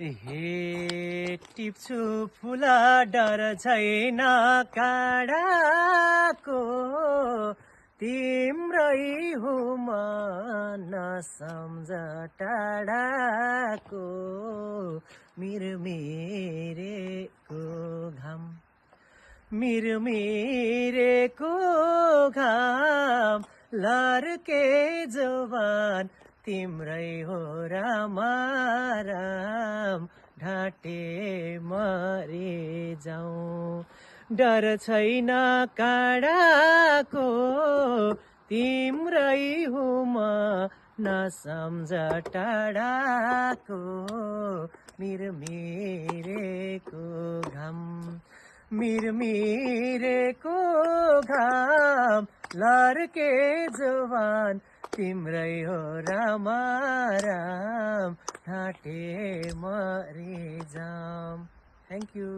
हे टिप्छु फुला डर छैन काँडाको तिम्रै हुमा नसम्झ टाढाको मिरमिरेको घाम मिरमिरेको घाम लर्के जवान तिम्रै हो रामा राम ढाँटे मरे जाउँ डर छैन काँडाको तिम्रै हुमा नसम्झ टाढाको मिरमिरेको घाम मिरमिरेको घाम लर्के जवान तिम्रै हो रामा राम ढाँटे मरे जाम थ्याङ्क यू